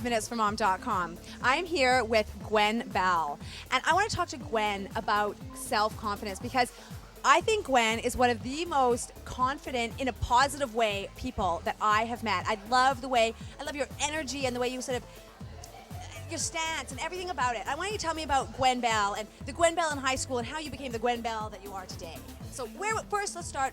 5minutesformom.com. I'm here with Gwen Bell, and I want to talk to Gwen about self-confidence because I think Gwen is one of the most confident in a positive way people that I have met. I love your energy and the way you sort of, your stance and everything about it. I want you to tell me about Gwen Bell and the Gwen Bell in high school and how you became the Gwen Bell that you are today. So first let's start,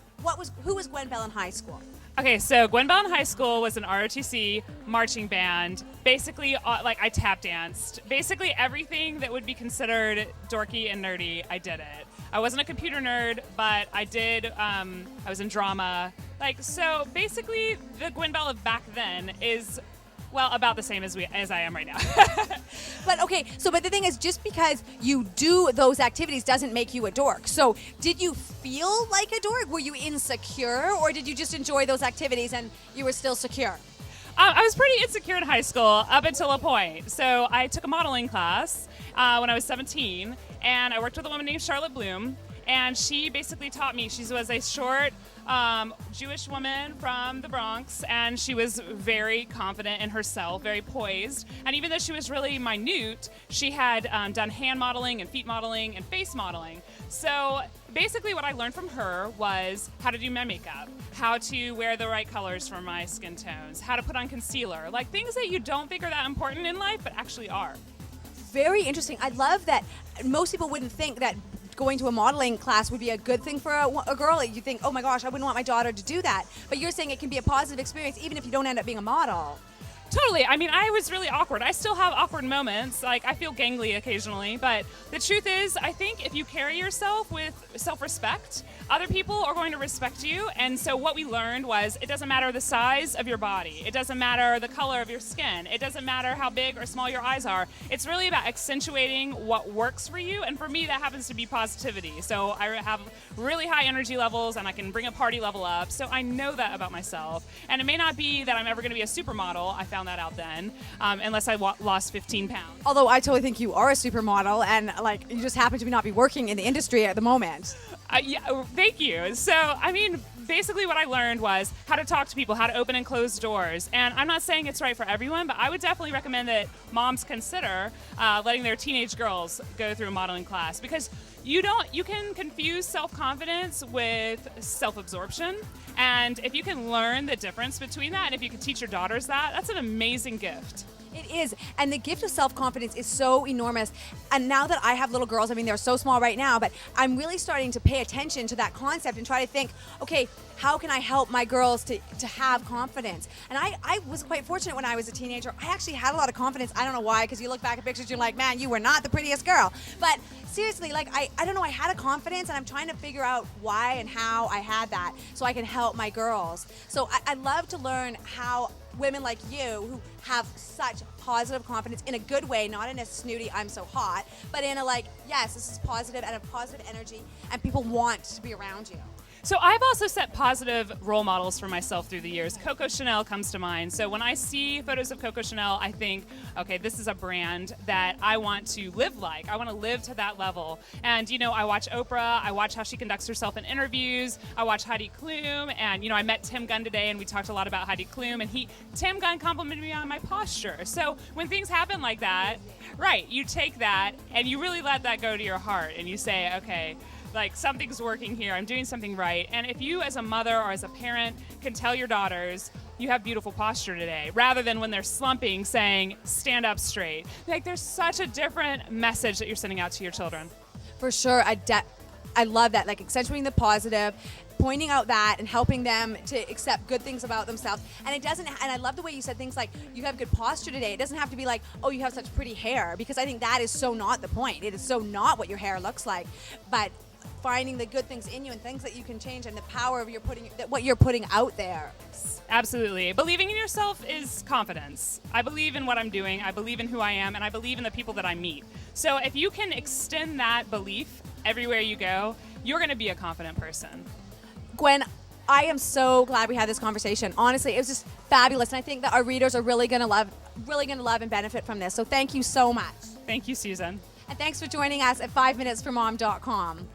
who was Gwen Bell in high school? Okay, so Gwen Bell in high school was an ROTC marching band. Basically, I tap danced. Basically everything that would be considered dorky and nerdy, I did it. I wasn't a computer nerd, but I did, I was in drama. So basically the Gwen Bell of back then is, well, about the same as I am right now. But the thing is, just because you do those activities doesn't make you a dork. So did you feel like a dork? Were you insecure, or did you just enjoy those activities and you were still secure? I was pretty insecure in high school up until a point. So I took a modeling class when I was 17, and I worked with a woman named Charlotte Bloom, and she basically taught me. She was a short Jewish woman from the Bronx, and she was very confident in herself, very poised. And even though she was really minute, she had done hand modeling and feet modeling and face modeling. So basically what I learned from her was how to do my makeup, how to wear the right colors for my skin tones, how to put on concealer, like things that you don't think are that important in life, but actually are. Very interesting. I love that most people wouldn't think that going to a modeling class would be a good thing for a girl. You think, oh my gosh, I wouldn't want my daughter to do that. But you're saying it can be a positive experience even if you don't end up being a model. Totally. I mean, I was really awkward. I still have awkward moments. I feel gangly occasionally. But the truth is, I think if you carry yourself with self-respect, other people are going to respect you. And so what we learned was it doesn't matter the size of your body. It doesn't matter the color of your skin. It doesn't matter how big or small your eyes are. It's really about accentuating what works for you. And for me, that happens to be positivity. So I have really high energy levels, and I can bring a party level up. So I know that about myself. And it may not be that I'm ever going to be a supermodel. I found that out then, unless I lost 15 pounds. Although I totally think you are a supermodel, and you just happen to not be working in the industry at the moment. Yeah, thank you. So, I mean, basically what I learned was how to talk to people, how to open and close doors. And I'm not saying it's right for everyone, but I would definitely recommend that moms consider letting their teenage girls go through a modeling class, because you can confuse self-confidence with self-absorption. And if you can learn the difference between that, and if you can teach your daughters that, that's an amazing gift. It is, and the gift of self-confidence is so enormous. And now that I have little girls, I mean, they're so small right now, but I'm really starting to pay attention to that concept and try to think, okay, how can I help my girls to have confidence? And I was quite fortunate when I was a teenager. I actually had a lot of confidence. I don't know why, because you look back at pictures, you're like, man, you were not the prettiest girl. But seriously, I don't know, I had a confidence, and I'm trying to figure out why and how I had that so I can help my girls. So I love to learn how women like you who have such positive confidence in a good way, not in a snooty, I'm so hot, but in a yes, this is positive and a positive energy, and people want to be around you. So I've also set positive role models for myself through the years. Coco Chanel comes to mind. So when I see photos of Coco Chanel, I think, okay, this is a brand that I want to live like. I want to live to that level. And, I watch Oprah. I watch how she conducts herself in interviews. I watch Heidi Klum. And, I met Tim Gunn today, and we talked a lot about Heidi Klum. And Tim Gunn complimented me on my posture. So when things happen like that, right, you take that and you really let that go to your heart. And you say, okay, something's working here, I'm doing something right. And if you as a mother or as a parent can tell your daughters, you have beautiful posture today, rather than when they're slumping saying, stand up straight. There's such a different message that you're sending out to your children. For sure, I love that, accentuating the positive, pointing out that and helping them to accept good things about themselves. And I love the way you said things like, you have good posture today. It doesn't have to be like, oh, you have such pretty hair, because I think that is so not the point. It is so not what your hair looks like. But finding the good things in you and things that you can change, and the power of what you're putting out there. Absolutely. Believing in yourself is confidence. I believe in what I'm doing, I believe in who I am, and I believe in the people that I meet. So if you can extend that belief everywhere you go, you're going to be a confident person. Gwen, I am so glad we had this conversation. Honestly, it was just fabulous, and I think that our readers are really going to love and benefit from this. So thank you so much. Thank you, Susan. And thanks for joining us at 5minutesformom.com.